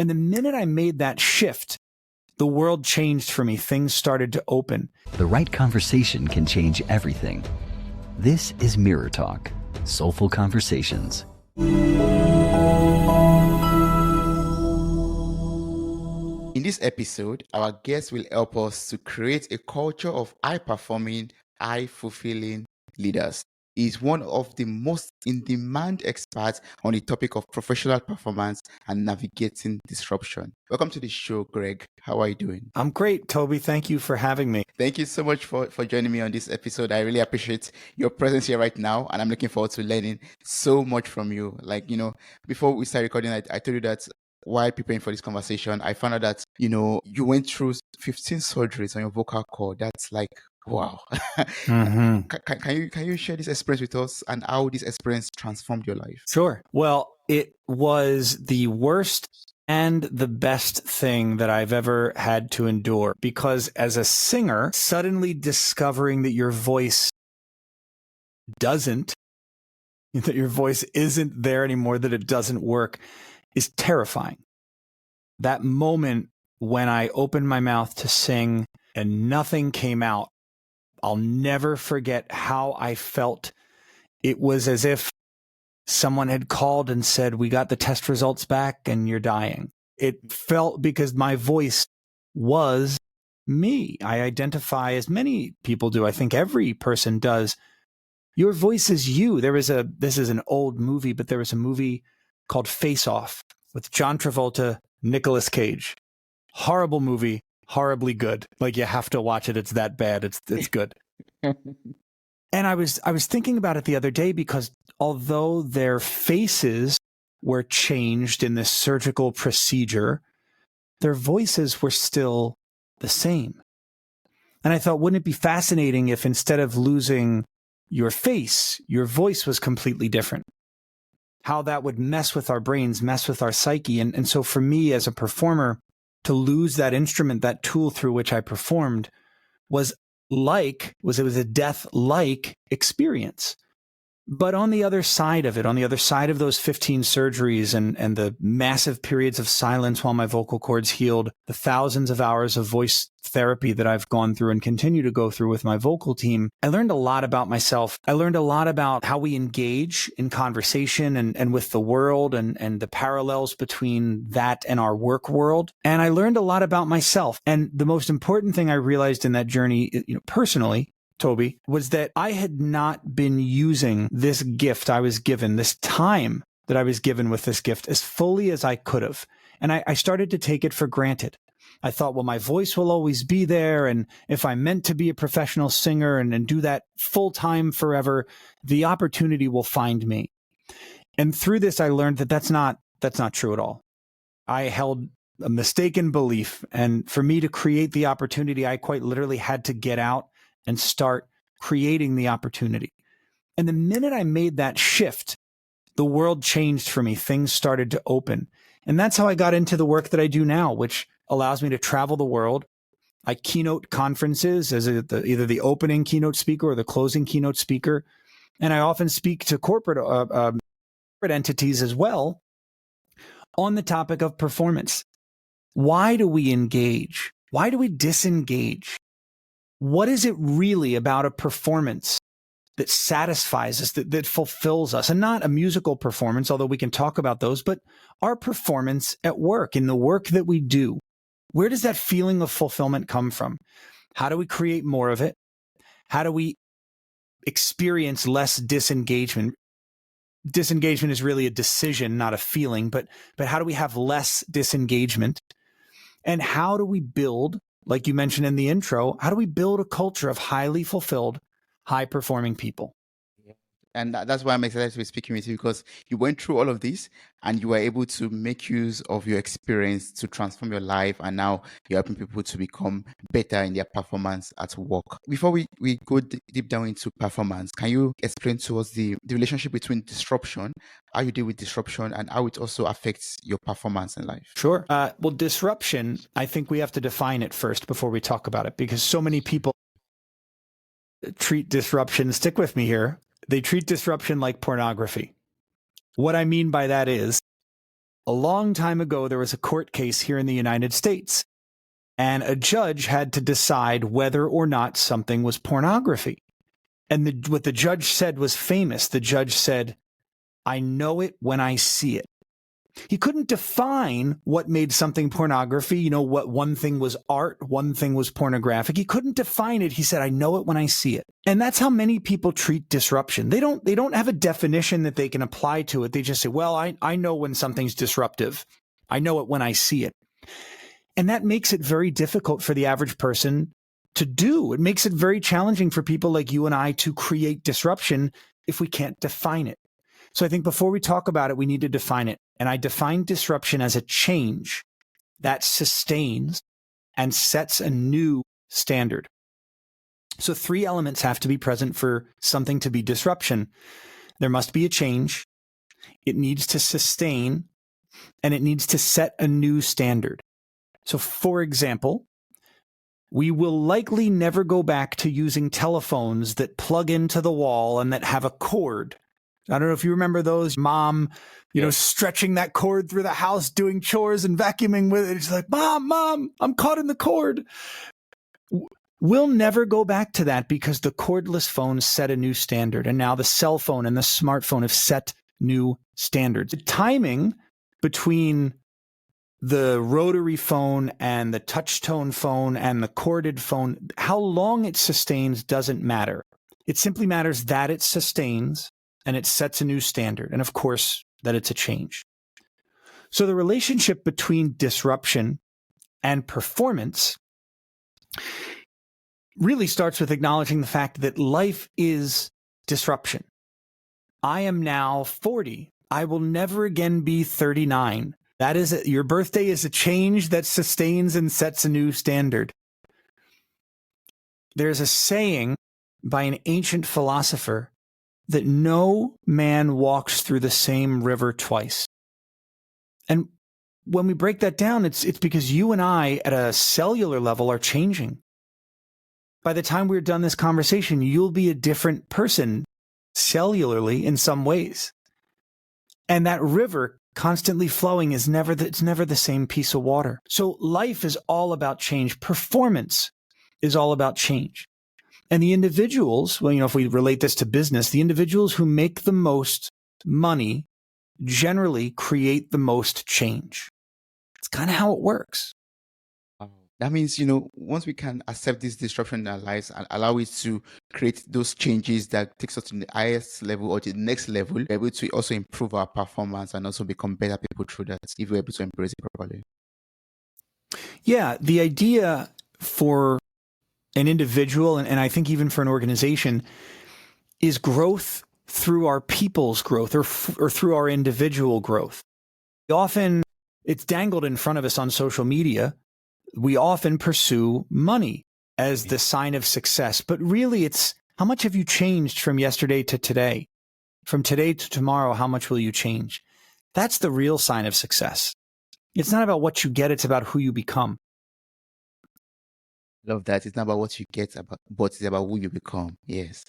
And the minute I made that shift, the world changed for me. Things started to open. The right conversation can change everything. This is Mirror Talk, Soulful Conversations. In this episode, our guest will help us to create a culture of high-performing, high-fulfilling leaders. He is one of the most in-demand experts on the topic of professional performance and navigating disruption. Welcome to the show, Greg. How are you doing? I'm great, Tobi. Thank you for having me. Thank you so much for joining me on this episode. I really appreciate your presence here right now, and I'm looking forward to learning so much from you. Before we start recording, I told you that while preparing for this conversation, I found out that, you went through 15 surgeries on your vocal cord. That's like, wow. Mm-hmm. Can you share this experience with us and how this experience transformed your life? Sure. Well, it was the worst and the best thing that I've ever had to endure, because as a singer, suddenly discovering that your voice isn't there anymore, that it doesn't work, is terrifying. That moment when I opened my mouth to sing and nothing came out, I'll never forget how I felt. It was as if someone had called and said, "We got the test results back and you're dying." It felt, because my voice was me. I identify, as many people do, I think every person does, your voice is you. This is an old movie, but there was a movie called Face Off with John Travolta, Nicolas Cage. Horrible movie, horribly good. Like, you have to watch it. It's that bad. It's good. And I was thinking about it the other day, because although their faces were changed in this surgical procedure, their voices were still the same. And I thought, wouldn't it be fascinating if instead of losing your face, your voice was completely different? How that would mess with our brains, mess with our psyche. And so for me as a performer, to lose that instrument, that tool through which I performed, was a death-like experience. But on the other side of it, on the other side of those 15 surgeries and the massive periods of silence while my vocal cords healed, the thousands of hours of voice therapy that I've gone through and continue to go through with my vocal team, I learned a lot about myself. I learned a lot about how we engage in conversation and with the world and the parallels between that and our work world. And I learned a lot about myself. And the most important thing I realized in that journey, personally, Tobi, was that I had not been using this gift I was given, this time that I was given with this gift, as fully as I could have. And I started to take it for granted. I thought, well, my voice will always be there. And if I'm meant to be a professional singer and do that full time forever, the opportunity will find me. And through this, I learned that that's not true at all. I held a mistaken belief. And for me to create the opportunity, I quite literally had to get out and start creating the opportunity. And the minute I made that shift, the world changed for me. Things started to open. And that's how I got into the work that I do now, which allows me to travel the world. I keynote conferences as either the opening keynote speaker or the closing keynote speaker. And I often speak to corporate entities as well on the topic of performance. Why do we engage? Why do we disengage? What is it really about a performance that satisfies us, that fulfills us? And not a musical performance, although we can talk about those, but our performance at work, in the work that we do. Where does that feeling of fulfillment come from? How do we create more of it? How do we experience less disengagement? Disengagement is really a decision, not a feeling, but how do we have less disengagement? And how do we build, like you mentioned in the intro, how do we build a culture of highly fulfilled, high-performing people? And that's why I'm excited to be speaking with you, because you went through all of this and you were able to make use of your experience to transform your life. And now you're helping people to become better in their performance at work. Before we go deep down into performance, can you explain to us the relationship between disruption, how you deal with disruption, and how it also affects your performance in life? Sure. Well, disruption, I think we have to define it first before we talk about it, because so many people treat disruption, stick with me here, they treat disruption like pornography. What I mean by that is, A long time ago, there was a court case here in the United States, and a judge had to decide whether or not something was pornography. And what the judge said was famous. The judge said, "I know it when I see it." He couldn't define what made something pornography. What one thing was art, one thing was pornographic. He couldn't define it. He said, "I know it when I see it." And that's how many people treat disruption. They don't have a definition that they can apply to it. They just say, well, I know when something's disruptive. I know it when I see it. And that makes it very difficult for the average person to do. It makes it very challenging for people like you and I to create disruption if we can't define it. So I think before we talk about it, we need to define it. And I define disruption as a change that sustains and sets a new standard. So 3 elements have to be present for something to be disruption. There must be a change, it needs to sustain, and it needs to set a new standard. So for example, we will likely never go back to using telephones that plug into the wall and that have a cord. I don't know if you remember those. Mom, stretching that cord through the house, doing chores and vacuuming with it. It's like, Mom, I'm caught in the cord. We'll never go back to that because the cordless phone set a new standard. And now the cell phone and the smartphone have set new standards. The timing between the rotary phone and the touch tone phone and the corded phone, how long it sustains doesn't matter. It simply matters that it sustains and it sets a new standard. And of course, that it's a change. So the relationship between disruption and performance really starts with acknowledging the fact that life is disruption. I am now 40. I will never again be 39. Your birthday is a change that sustains and sets a new standard. There's a saying by an ancient philosopher that no man walks through the same river twice. And when we break that down, it's because you and I at a cellular level are changing. By the time we're done this conversation, you'll be a different person cellularly in some ways. And that river constantly flowing it's never the same piece of water. So life is all about change. Performance is all about change. And the individuals, if we relate this to business, the individuals who make the most money generally create the most change. It's kind of how it works. That means, once we can accept this disruption in our lives and allow it to create those changes that takes us to the highest level or to the next level, we're able to also improve our performance and also become better people through that if we're able to embrace it properly. Yeah, the idea for an individual, and I think even for an organization, is growth through our people's growth or through our individual growth. Often it's dangled in front of us on social media. We often pursue money as the sign of success, but really it's how much have you changed from yesterday to today? From today to tomorrow, how much will you change? That's the real sign of success. It's not about what you get, it's about who you become. Love that. It's not about what you get, but it's about who you become. Yes.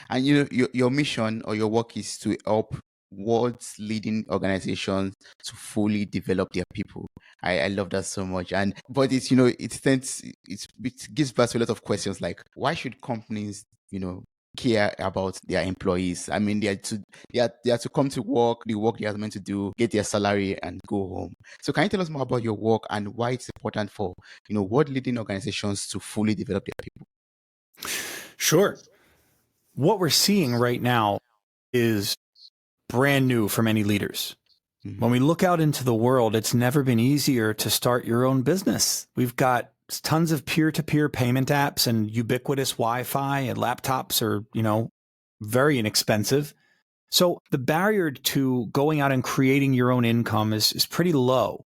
And your mission or your work is to help world's leading organizations to fully develop their people. I love that so much. But it's it gives birth to a lot of questions like, why should companies care about their employees? I mean, they are to come to work, the work they are meant to do, get their salary and go home. So can you tell us more about your work and why it's important for world leading organizations to fully develop their people? Sure. What we're seeing right now is brand new for many leaders. Mm-hmm. When we look out into the world, it's never been easier to start your own business. We've got tons of peer-to-peer payment apps and ubiquitous Wi-Fi, and laptops are, very inexpensive. So the barrier to going out and creating your own income is pretty low.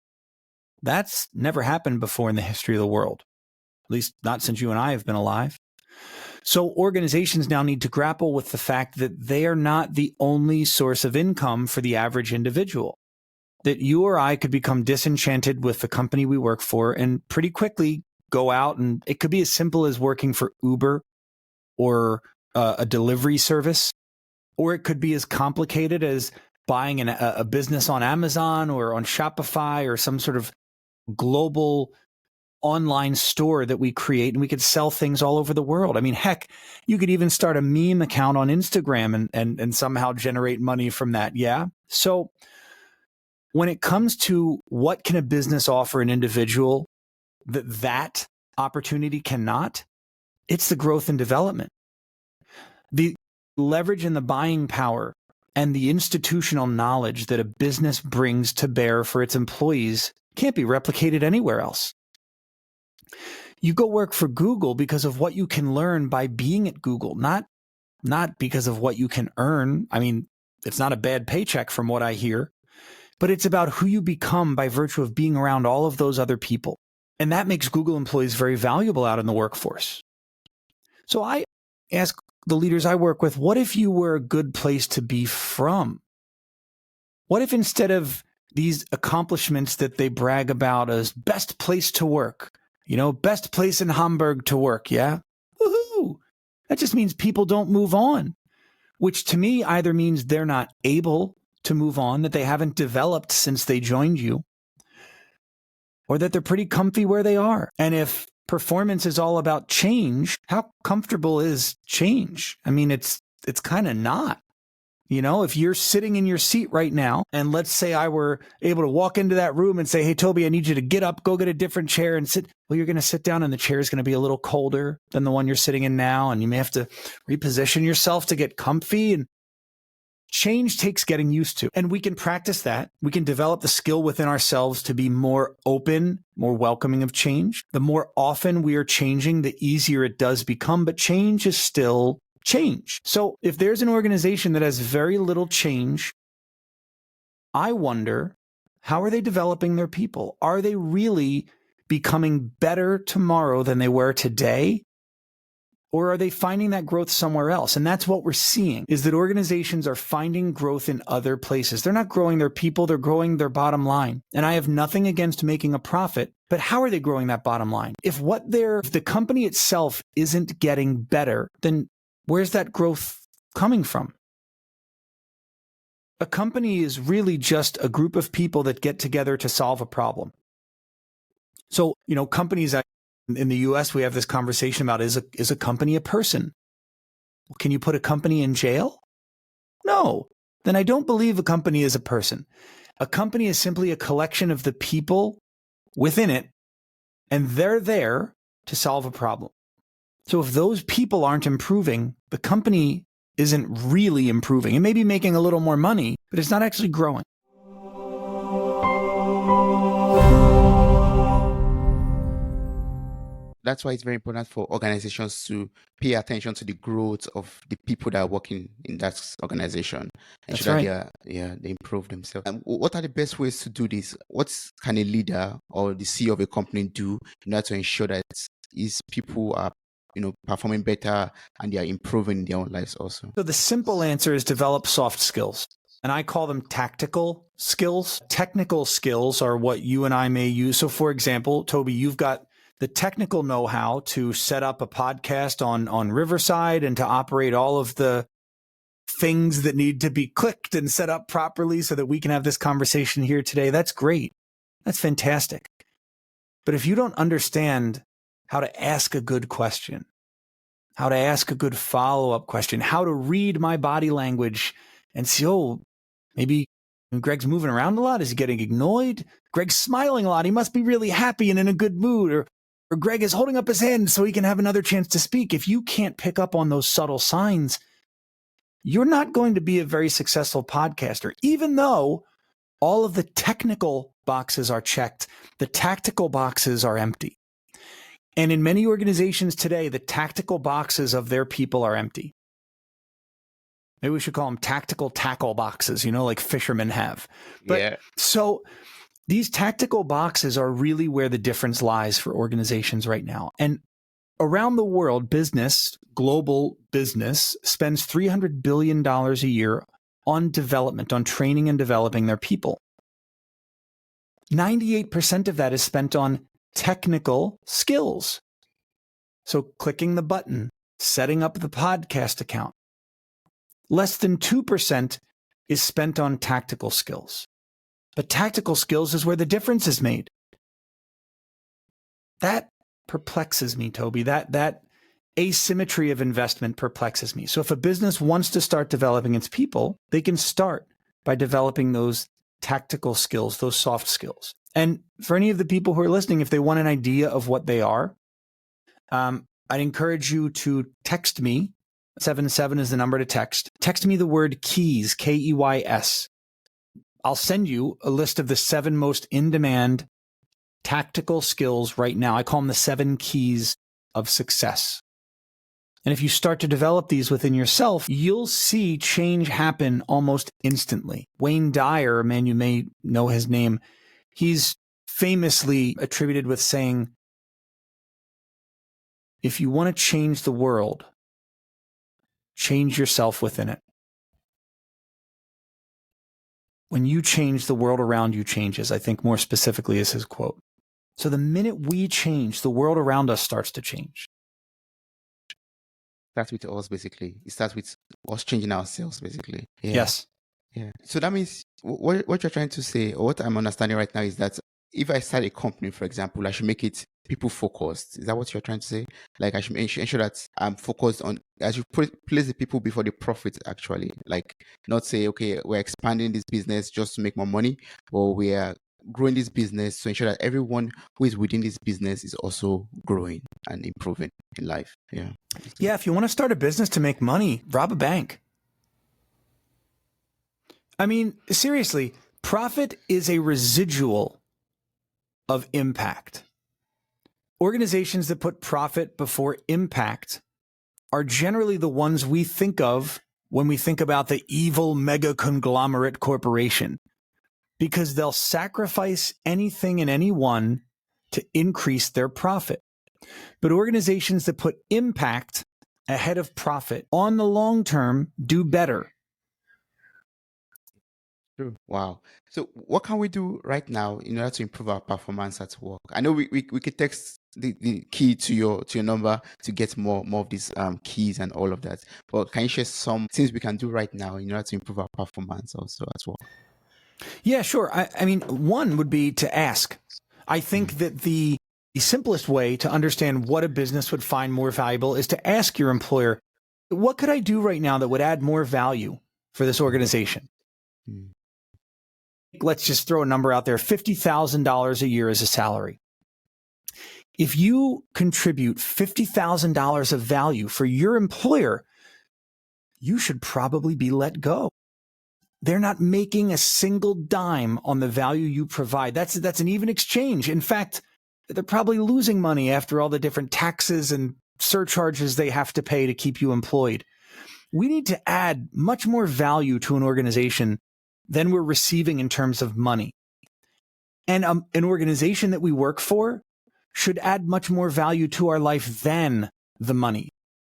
That's never happened before in the history of the world, at least not since you and I have been alive. So organizations now need to grapple with the fact that they are not the only source of income for the average individual. That you or I could become disenchanted with the company we work for and pretty quickly go out, and it could be as simple as working for Uber or a delivery service, or it could be as complicated as buying a business on Amazon or on Shopify or some sort of global online store that we create, and we could sell things all over the world. I mean, heck, you could even start a meme account on Instagram and somehow generate money from that. Yeah. So when it comes to what can a business offer an individual that opportunity cannot, it's the growth and development. The leverage and the buying power and the institutional knowledge that a business brings to bear for its employees can't be replicated anywhere else. You go work for Google because of what you can learn by being at Google, not because of what you can earn. I mean, it's not a bad paycheck from what I hear, but it's about who you become by virtue of being around all of those other people. And that makes Google employees very valuable out in the workforce. So I ask the leaders I work with, what if you were a good place to be from? What if instead of these accomplishments that they brag about as best place to work, best place in Hamburg to work, yeah? Woohoo! That just means people don't move on, which to me either means they're not able to move on, that they haven't developed since they joined you, or that they're pretty comfy where they are. And if performance is all about change, how comfortable is change? I mean, it's kind of not. If you're sitting in your seat right now, and let's say I were able to walk into that room and say, hey, Tobi, I need you to get up, go get a different chair and sit. Well, you're going to sit down and the chair is going to be a little colder than the one you're sitting in now. And you may have to reposition yourself to get comfy. And change takes getting used to. And we can practice that. We can develop the skill within ourselves to be more open, more welcoming of change. The more often we are changing, the easier it does become. But change is still change. So if there's an organization that has very little change, I wonder, how are they developing their people? Are they really becoming better tomorrow than they were today? Or are they finding that growth somewhere else? And that's what we're seeing, is that organizations are finding growth in other places. They're not growing their people, they're growing their bottom line. And I have nothing against making a profit, but how are they growing that bottom line? If the company itself isn't getting better, then where's that growth coming from? A company is really just a group of people that get together to solve a problem. So, companies in the US, we have this conversation about, is a company a person? Well, can you put a company in jail? No. Then I don't believe a company is a person. A company is simply a collection of the people within it, and they're there to solve a problem. So if those people aren't improving, the company isn't really improving. It may be making a little more money, but it's not actually growing. That's why it's very important for organizations to pay attention to the growth of the people that are working in that organization. Ensure that they improve themselves. And what are the best ways to do this? What can a leader or the CEO of a company do in order to ensure that these people are performing better and they are improving their own lives also? So the simple answer is develop soft skills. And I call them tactical skills. Technical skills are what you and I may use. So for example, Tobi, you've got the technical know-how to set up a podcast on Riverside and to operate all of the things that need to be clicked and set up properly so that we can have this conversation here today. That's great. That's fantastic. But if you don't understand how to ask a good question, how to ask a good follow-up question, how to read my body language and see, maybe Greg's moving around a lot. Is he getting ignored? Greg's smiling a lot. He must be really happy and in a good mood. Or Greg is holding up his hand so he can have another chance to speak. If you can't pick up on those subtle signs, you're not going to be a very successful podcaster. Even though all of the technical boxes are checked, the tactical boxes are empty. And in many organizations today, the tactical boxes of their people are empty. Maybe we should call them tactical tackle boxes, like fishermen have. But so these tactical boxes are really where the difference lies for organizations right now. And around the world, global business, spends $300 billion a year on development, on training and developing their people. 98% of that is spent on technical skills. So clicking the button, setting up the podcast account. Less than 2% is spent on tactical skills. But tactical skills is where the difference is made. That perplexes me, Tobi. That asymmetry of investment perplexes me. So if a business wants to start developing its people, they can start by developing those tactical skills, those soft skills. And for any of the people who are listening, if they want an idea of what they are, I'd encourage you to text me. 77 is the number to text. Text me the word keys, Keys. I'll send you a list of the 7 most in-demand tactical skills right now. I call them the 7 keys of success. And if you start to develop these within yourself, you'll see change happen almost instantly. Wayne Dyer, a man you may know his name, he's famously attributed with saying, if you want to change the world, change yourself within it. When you change, the world around you changes, I think more specifically is his quote. So the minute we change, the world around us starts to change. Starts with us, basically. It starts with us changing ourselves, basically. Yeah. Yes. Yeah. So that means what you're trying to say, or what I'm understanding right now, is that if I start a company, for example, I should make it people focused. Is that what you're trying to say? Like I should ensure that I'm focused on, I should place the people before the profit, actually. Like not say, okay, we're expanding this business just to make more money, or we are growing this business to ensure that everyone who is within this business is also growing and improving in life. Yeah. Yeah. If you want to start a business to make money, rob a bank. I mean, seriously, profit is a residual of impact. Organizations that put profit before impact are generally the ones we think of when we think about the evil mega conglomerate corporation, because they'll sacrifice anything and anyone to increase their profit. But organizations that put impact ahead of profit on the long term do better. True. Wow. So what can we do right now in order to improve our performance at work? I know we could text the key to your number to get more of these keys and all of that. But can you share some things we can do right now in order to improve our performance also at work? Yeah, sure. I mean, one would be to ask. I think that the simplest way to understand what a business would find more valuable is to ask your employer, what could I do right now that would add more value for this organization? Mm. Let's just throw a number out there, $50,000 a year as a salary. If you contribute $50,000 of value for your employer, you should probably be let go. They're not making a single dime on the value you provide. That's an even exchange. In fact, they're probably losing money after all the different taxes and surcharges they have to pay to keep you employed. We need to add much more value to an organization than we're receiving in terms of money. And an organization that we work for should add much more value to our life than the money.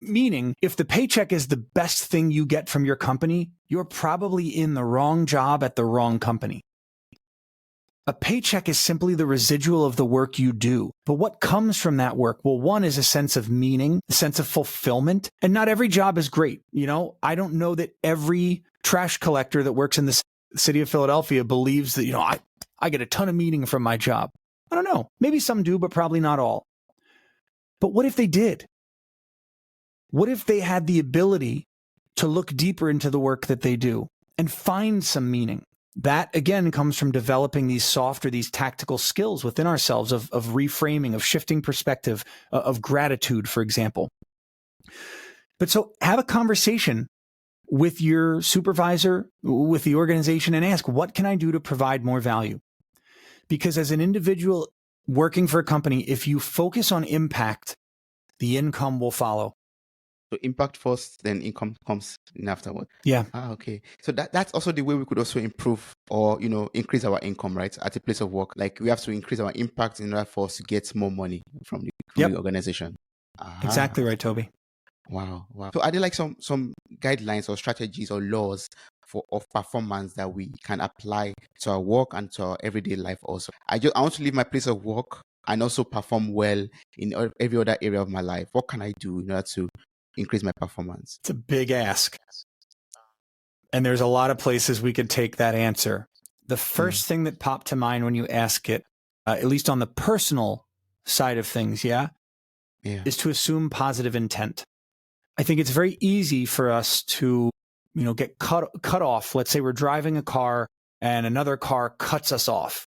Meaning, if the paycheck is the best thing you get from your company, you're probably in the wrong job at the wrong company. A paycheck is simply the residual of the work you do. But what comes from that work? Well, one is a sense of meaning, a sense of fulfillment. And not every job is great. You know, I don't know that every trash collector that works in the city of Philadelphia believes that, I get a ton of meaning from my job. I don't know. Maybe some do, but probably not all. But what if they did? What if they had the ability to look deeper into the work that they do and find some meaning? That, again, comes from developing these soft or these tactical skills within ourselves of reframing, of shifting perspective, of gratitude, for example. But so have a conversation with your supervisor, with the organization, and ask, what can I do to provide more value? Because as an individual working for a company, if you focus on impact, the income will follow. So impact first, then income comes in afterward. Yeah. Okay. So that's also the way we could also improve or, increase our income, right? At a place of work. Like we have to increase our impact in order for us to get more money from the organization. Exactly right, Tobi. Wow. So are there like some guidelines or strategies or laws of performance that we can apply to our work and to our everyday life also? I want to leave my place of work and also perform well in every other area of my life. What can I do in order to increase my performance? It's a big ask. And there's a lot of places we could take that answer. The first thing that popped to mind when you ask it, at least on the personal side of things, is to assume positive intent. I think it's very easy for us to, get cut off. Let's say we're driving a car and another car cuts us off.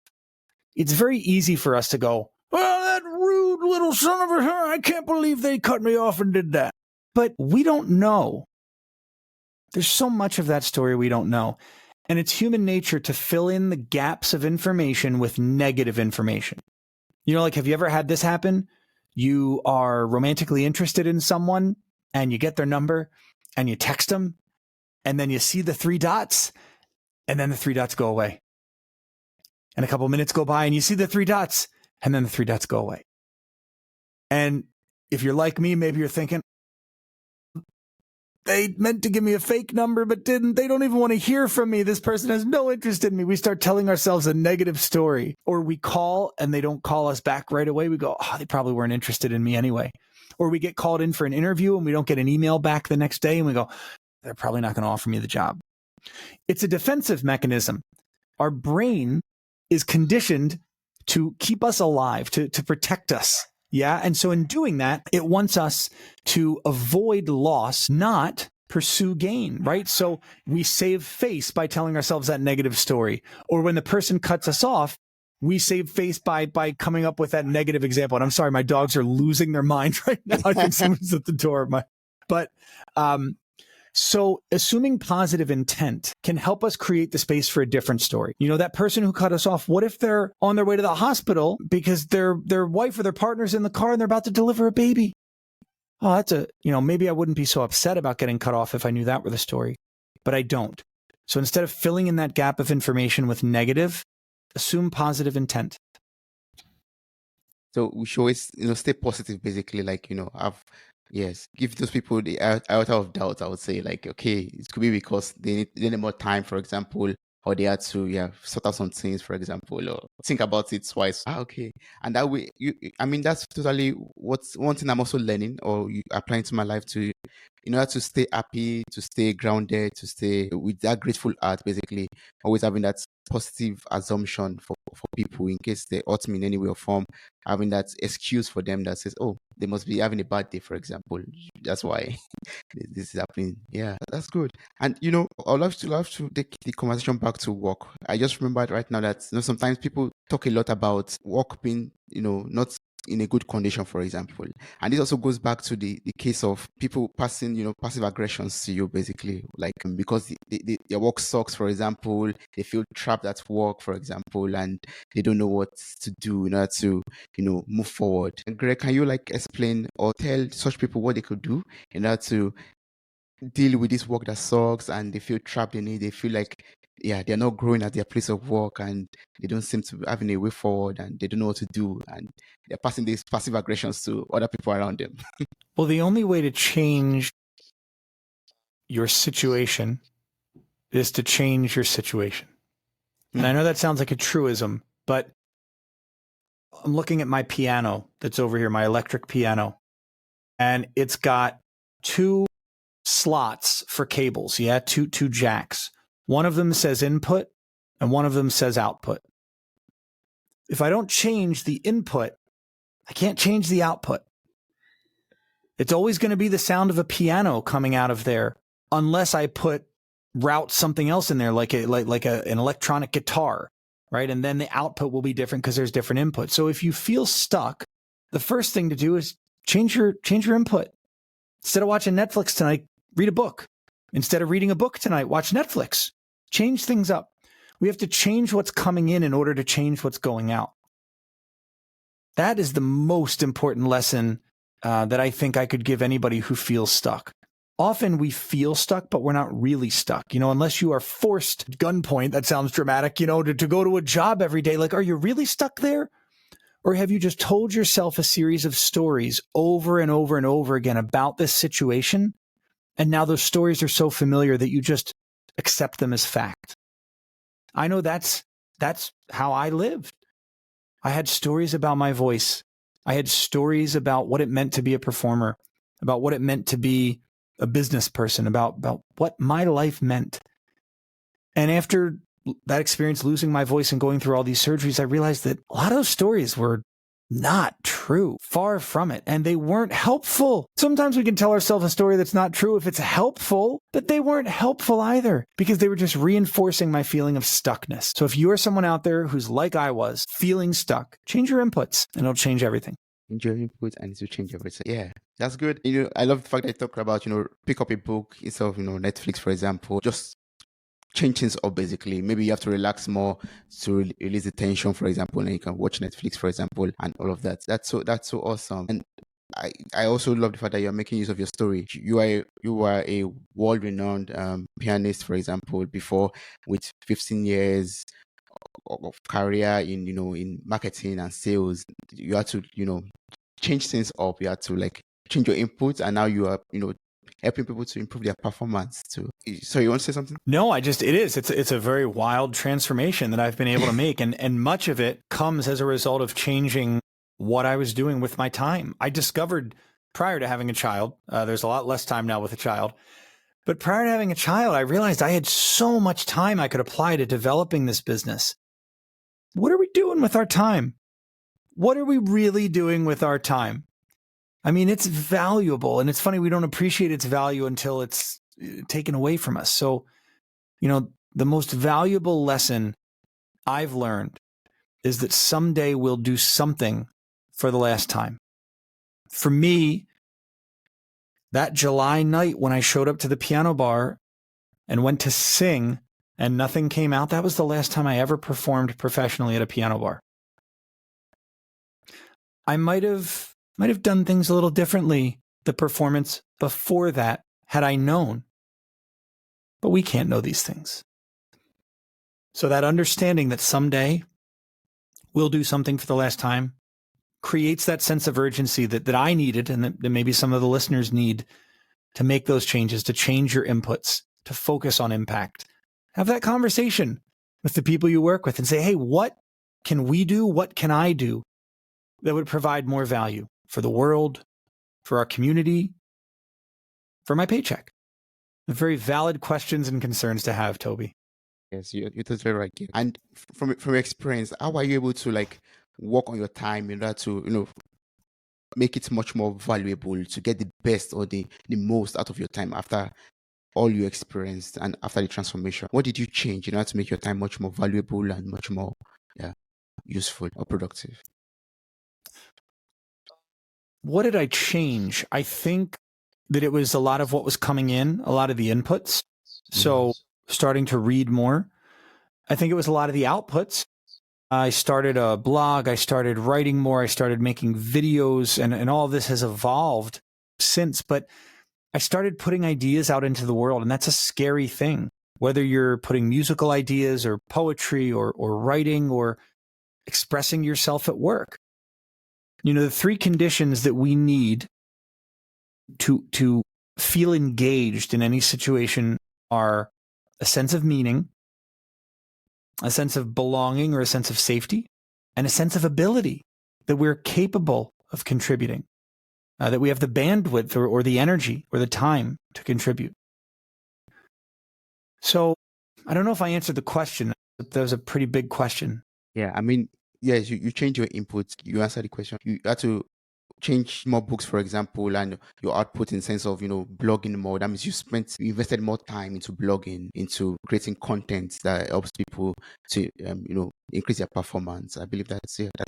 It's very easy for us to go, well, that rude little son of a, I can't believe they cut me off and did that. But we don't know. There's so much of that story we don't know. And it's human nature to fill in the gaps of information with negative information. Like, have you ever had this happen? You are romantically interested in someone and you get their number and you text them and then you see the 3 dots and then the 3 dots go away. And a couple of minutes go by and you see the 3 dots and then the 3 dots go away. And if you're like me, maybe you're thinking, they meant to give me a fake number, but didn't. They don't even want to hear from me. This person has no interest in me. We start telling ourselves a negative story. Or we call and they don't call us back right away. We go, they probably weren't interested in me anyway. Or we get called in for an interview and we don't get an email back the next day and we go, they're probably not going to offer me the job. It's a defensive mechanism. Our brain is conditioned to keep us alive, to protect us. Yeah. And so in doing that, it wants us to avoid loss, not pursue gain, right? So we save face by telling ourselves that negative story. Or when the person cuts us off, we save face by coming up with that negative example. And I'm sorry, my dogs are losing their mind right now. I think someone's at the door. So assuming positive intent can help us create the space for a different story. That person who cut us off, what if they're on their way to the hospital because their wife or their partner's in the car and they're about to deliver a baby? Oh, maybe I wouldn't be so upset about getting cut off if I knew that were the story, but I don't. So instead of filling in that gap of information with negative, assume positive intent. So we should always, stay positive, basically, give those people the iota of doubt. I would say, okay, it could be because they need more time, for example, or they had to, sort out some things, for example, or think about it twice. Okay. And that way, that's totally what's one thing I'm also learning or applying to my life to, in order to stay happy, to stay grounded, to stay with that grateful heart, basically, always having that positive assumption for people in case they hurt me in any way or form, having that excuse for them that says, oh, they must be having a bad day, for example. That's why this is happening. Yeah, that's good. And I'd love to take the conversation back to work. I just remembered right now that sometimes people talk a lot about work being not in a good condition, for example. And this also goes back to the case of people passing, passive aggressions to you, basically, because their work sucks, for example, they feel trapped at work, for example, and they don't know what to do in order to, move forward. And Greg, can you explain or tell such people what they could do in order to deal with this work that sucks and they feel trapped in it? They feel like, they're not growing at their place of work and they don't seem to be having a way forward and they don't know what to do. And they're passing these passive aggressions to other people around them. Well, the only way to change your situation is to change your situation. And I know that sounds like a truism, but I'm looking at my piano that's over here, my electric piano, and it's got 2 slots for cables. Two jacks. One of them says input and one of them says output. If I don't change the input, I can't change the output. It's always going to be the sound of a piano coming out of there unless I route something else in there, like an electronic guitar, right? And then the output will be different because there's different inputs. So if you feel stuck, the first thing to do is change your input. Instead of watching Netflix tonight, read a book. Instead of reading a book tonight, watch Netflix. Change things up. We have to change what's coming in order to change what's going out. That is the most important lesson that I think I could give anybody who feels stuck. Often we feel stuck, but we're not really stuck. Unless you are forced gunpoint, that sounds dramatic, to go to a job every day. Are you really stuck there? Or have you just told yourself a series of stories over and over and over again about this situation? And now those stories are so familiar that you just accept them as fact. I know that's how I lived. I had stories about my voice. I had stories about what it meant to be a performer, about what it meant to be a business person, about what my life meant. And after that experience, losing my voice and going through all these surgeries, I realized that a lot of those stories were not true, far from it. And they weren't helpful. Sometimes we can tell ourselves a story that's not true if it's helpful, but they weren't helpful either because they were just reinforcing my feeling of stuckness. So if you are someone out there who's like I was, feeling stuck, change your inputs and it'll change everything. Change your inputs and it will change everything. Yeah, that's good. I love the fact that you talked about, pick up a book instead of, Netflix, for example. Just change things up basically. Maybe you have to relax more to release the tension, for example, and you can watch Netflix, for example, and all of that. That's so awesome. And I also love the fact that you're making use of your story. You are a world-renowned pianist, for example, before, with 15 years of career in marketing and sales. You had to change things up. You had to change your inputs, and now you are helping people to improve their performance too. So you want to say something? No, it's a very wild transformation that I've been able to make. And much of it comes as a result of changing what I was doing with my time. I discovered prior to having a child, there's a lot less time now with a child, but prior to having a child, I realized I had so much time I could apply to developing this business. What are we doing with our time? What are we really doing with our time? I mean, it's valuable, and it's funny, we don't appreciate its value until it's taken away from us. So, the most valuable lesson I've learned is that someday we'll do something for the last time. For me, that July night when I showed up to the piano bar and went to sing and nothing came out, that was the last time I ever performed professionally at a piano bar. I might have done things a little differently, the performance before that, had I known. But we can't know these things. So that understanding that someday we'll do something for the last time creates that sense of urgency that I needed, and that maybe some of the listeners need, to make those changes, to change your inputs, to focus on impact. Have that conversation with the people you work with and say, hey, what can we do? What can I do that would provide more value for the world, for our community, for my paycheck? Very valid questions and concerns to have, Tobi. Yes, you're totally right. And from your experience, how are you able to work on your time in order to make it much more valuable, to get the best or the most out of your time after all you experienced and after the transformation? What did you change in order to make your time much more valuable and much more useful or productive? What did I change? I think that it was a lot of what was coming in, a lot of the inputs. So starting to read more. I think it was a lot of the outputs. I started a blog. I started writing more. I started making videos, and all of this has evolved since. But I started putting ideas out into the world, and that's a scary thing. Whether you're putting musical ideas or poetry or writing or expressing yourself at work. The three conditions that we need to feel engaged in any situation are a sense of meaning, a sense of belonging or a sense of safety, and a sense of ability, that we're capable of contributing, that we have the bandwidth or the energy or the time to contribute. So I don't know if I answered the question. That was a pretty big question. Yeah, I mean, yes, you change your inputs. You answer the question. You have to change more books, for example, and your output in sense of blogging more. That means you invested more time into blogging, into creating content that helps people to increase their performance. I believe that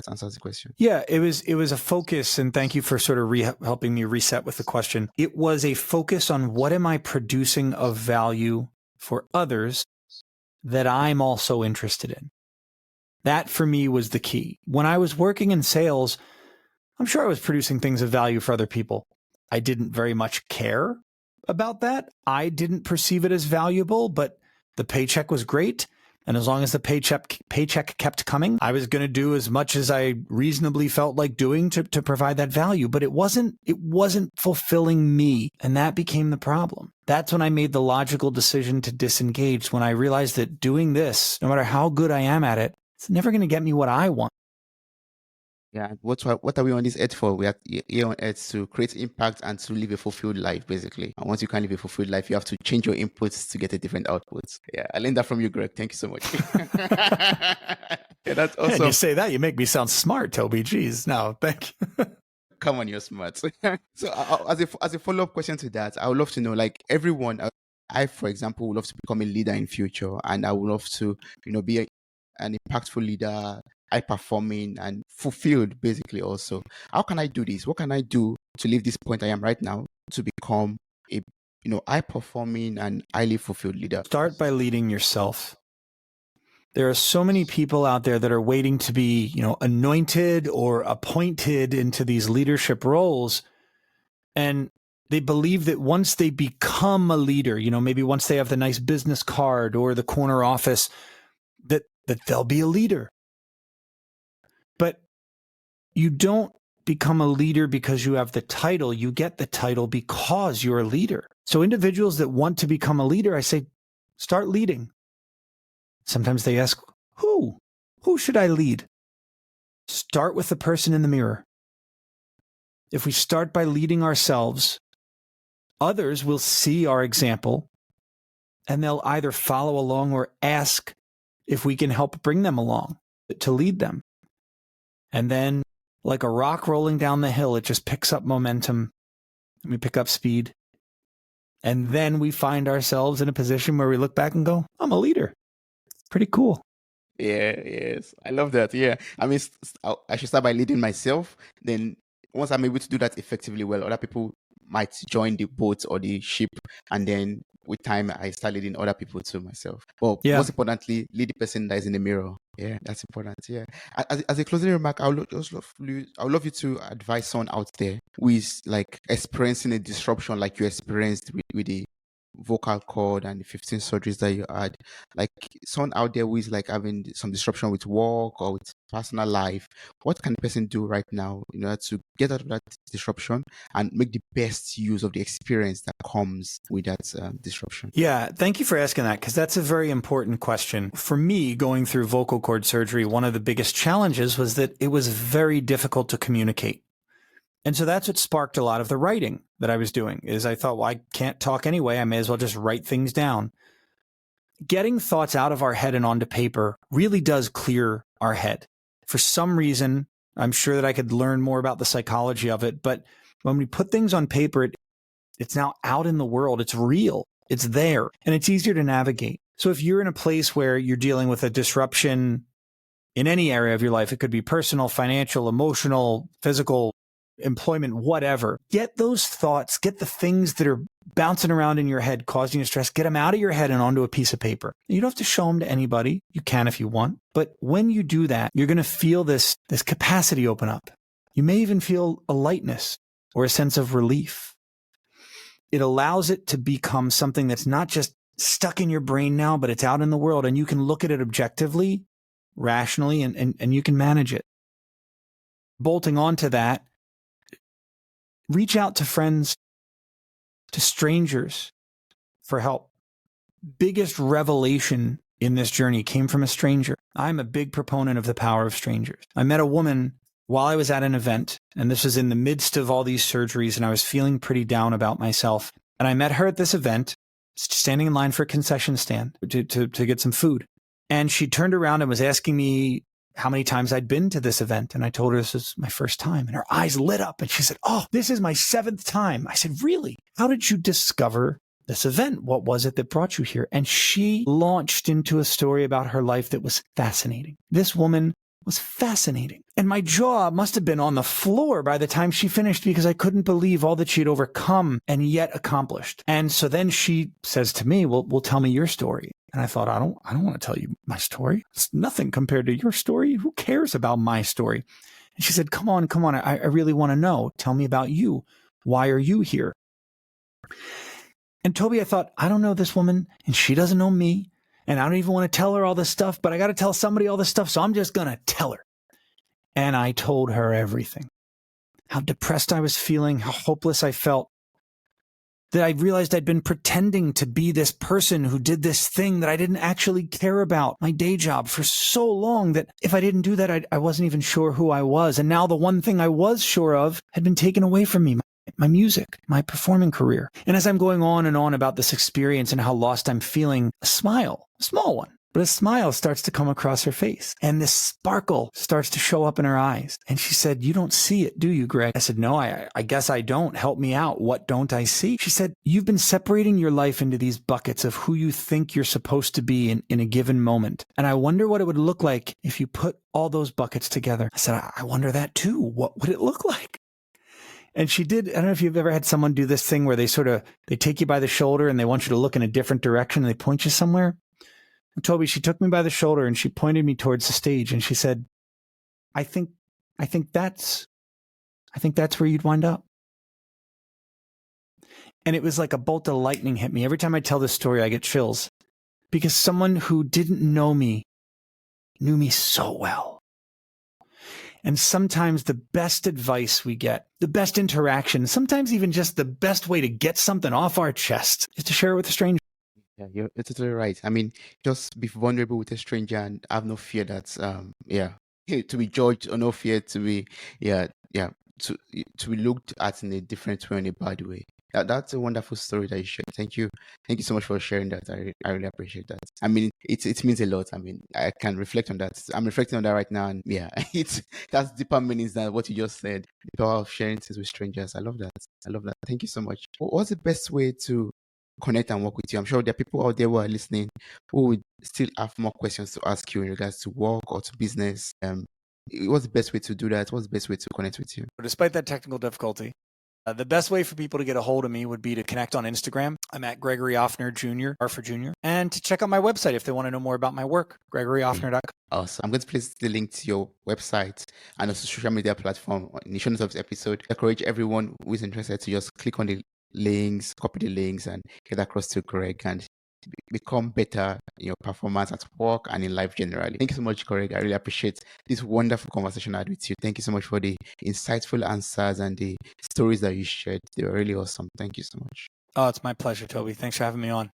answers the question. Yeah, it was a focus, and thank you for sort of helping me reset with the question. It was a focus on what am I producing of value for others that I'm also interested in. That for me was the key. When I was working in sales, I'm sure I was producing things of value for other people. I didn't very much care about that. I didn't perceive it as valuable, but the paycheck was great. And as long as the paycheck kept coming, I was going to do as much as I reasonably felt like doing to provide that value. But it wasn't fulfilling me. And that became the problem. That's when I made the logical decision to disengage, when I realized that doing this, no matter how good I am at it, it's never going to get me what I want. Yeah. What are we on this earth for? We are here on earth to create impact and to live a fulfilled life, basically. And once you can live a fulfilled life, you have to change your inputs to get a different output. Yeah. I learned that from you, Greg. Thank you so much. Yeah, that's And you awesome. say that, you make me sound smart, Toby. Jeez, no, thank you. Come on, you're smart. So, as a follow up question to that, I would love to know, like everyone, I, for example, would love to become a leader in future, and I would love to, be an impactful leader, high performing and fulfilled, basically. Also, how can I do this? What can I do to leave this point I am right now to become a, high performing and highly fulfilled leader? Start by leading yourself. There are so many people out there that are waiting to be, anointed or appointed into these leadership roles. And they believe that once they become a leader, maybe once they have the nice business card or the corner office, that they'll be a leader. But you don't become a leader because you have the title. You get the title because you're a leader. So individuals that want to become a leader, I say, start leading. Sometimes they ask, who? Who should I lead? Start with the person in the mirror. If we start by leading ourselves, others will see our example and they'll either follow along or ask if we can help bring them along to lead them. And then, like a rock rolling down the hill, it just picks up momentum and we pick up speed. And then we find ourselves in a position where we look back and go, I'm a leader. Pretty cool. Yeah, yes. I love that. Yeah. I mean, I should start by leading myself. Then once I'm able to do that effectively well, other people might join the boat or the ship. And then with time, I start leading other people to myself. But most importantly, lead the person that is in the mirror. Yeah, that's important. Yeah. As a closing remark, I would love you to advise someone out there who is like experiencing a disruption like you experienced with the vocal cord and the 15 surgeries that you had, like someone out there who is like having some disruption with work or with personal life. What can the person do right now in order to get out of that disruption and make the best use of the experience that comes with that disruption? Yeah, thank you for asking that, because that's a very important question. For me, going through vocal cord surgery, one of the biggest challenges was that it was very difficult to communicate. And so that's what sparked a lot of the writing that I was doing. Is I thought, well, I can't talk anyway. I may as well just write things down. Getting thoughts out of our head and onto paper really does clear our head. For some reason, I'm sure that I could learn more about the psychology of it. But when we put things on paper, it's now out in the world. It's real. It's there. And it's easier to navigate. So if you're in a place where you're dealing with a disruption in any area of your life, it could be personal, financial, emotional, physical, employment, whatever, get those thoughts, get the things that are bouncing around in your head, causing you stress, get them out of your head and onto a piece of paper. You don't have to show them to anybody. You can if you want. But when you do that, you're going to feel this capacity open up. You may even feel a lightness or a sense of relief. It allows it to become something that's not just stuck in your brain now, but it's out in the world, and you can look at it objectively, rationally, and you can manage it. Bolting onto that, reach out to friends, to strangers for help. Biggest revelation in this journey came from a stranger. I'm a big proponent of the power of strangers. I met a woman while I was at an event, and this was in the midst of all these surgeries, and I was feeling pretty down about myself. And I met her at this event, standing in line for a concession stand to get some food. And she turned around and was asking me how many times I'd been to this event. And I told her this was my first time, and her eyes lit up and she said, "Oh, this is my 7th time." I said, "Really? How did you discover this event? What was it that brought you here?" And she launched into a story about her life that was fascinating. This woman was fascinating. And my jaw must have been on the floor by the time she finished, because I couldn't believe all that she'd overcome and yet accomplished. And so then she says to me, well, tell me your story. And I thought, I don't want to tell you my story. It's nothing compared to your story. Who cares about my story? And she said, come on. I really want to know. Tell me about you. Why are you here? And Tobi, I thought, I don't know this woman and she doesn't know me. And I don't even want to tell her all this stuff, but I got to tell somebody all this stuff. So I'm just going to tell her. And I told her everything. How depressed I was feeling, how hopeless I felt. that I realized I'd been pretending to be this person who did this thing that I didn't actually care about, my day job, for so long that if I didn't do that, I wasn't even sure who I was. And now the one thing I was sure of had been taken away from me, my music, my performing career. And as I'm going on and on about this experience and how lost I'm feeling, a smile, a small one, but a smile starts to come across her face. And this sparkle starts to show up in her eyes. And she said, "You don't see it, do you, Greg?" I said, "No, I guess I don't. Help me out. What don't I see?" She said, "You've been separating your life into these buckets of who you think you're supposed to be in a given moment. And I wonder what it would look like if you put all those buckets together." I said, "I wonder that too. What would it look like?" And she did. I don't know if you've ever had someone do this thing where they take you by the shoulder and they want you to look in a different direction and they point you somewhere. Tobi, she took me by the shoulder and she pointed me towards the stage and she said, I think that's where you'd wind up." And it was like a bolt of lightning hit me. Every time I tell this story, I get chills because someone who didn't know me knew me so well. And sometimes the best advice we get, the best interaction, sometimes even just the best way to get something off our chest is to share it with a stranger. Yeah, you're totally right. I mean, just be vulnerable with a stranger and have no fear that to be judged, or no fear to be to be looked at in a different way, in a bad way. That's a wonderful story that you shared. Thank you so much for sharing that. I really appreciate that. I mean, it means a lot. I mean, I can reflect on that. I'm reflecting on that right now, and yeah, that's deeper meanings than what you just said. The power of sharing things with strangers. I love that. Thank you so much. What's the best way to connect and work with you? I'm sure there are people out there who are listening who would still have more questions to ask you in regards to work or to business. What's the best way to do that? What's the best way to connect with you? Despite that technical difficulty, the best way for people to get a hold of me would be to connect on Instagram. I'm at Gregory Offner Jr., R for Junior, and to check out my website if they want to know more about my work, gregoryoffner.com. Awesome. I'm going to place the link to your website and also social media platform in the show notes of this episode. I encourage everyone who is interested to just click on the links, copy the links, and get across to Greg and become better in your performance at work and in life generally. Thank you so much, Greg. I really appreciate this wonderful conversation I had with you. Thank you so much for the insightful answers and the stories that you shared. They were really awesome. Thank you so much. Oh, it's my pleasure, Tobi. Thanks for having me on.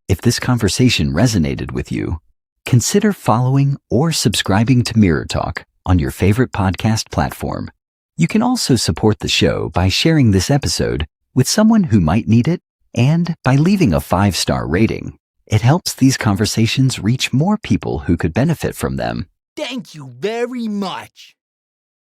If this conversation resonated with you, consider following or subscribing to Mirror Talk on your favorite podcast platform. You can also support the show by sharing this episode with someone who might need it and by leaving a 5-star rating. It helps these conversations reach more people who could benefit from them. Thank you very much.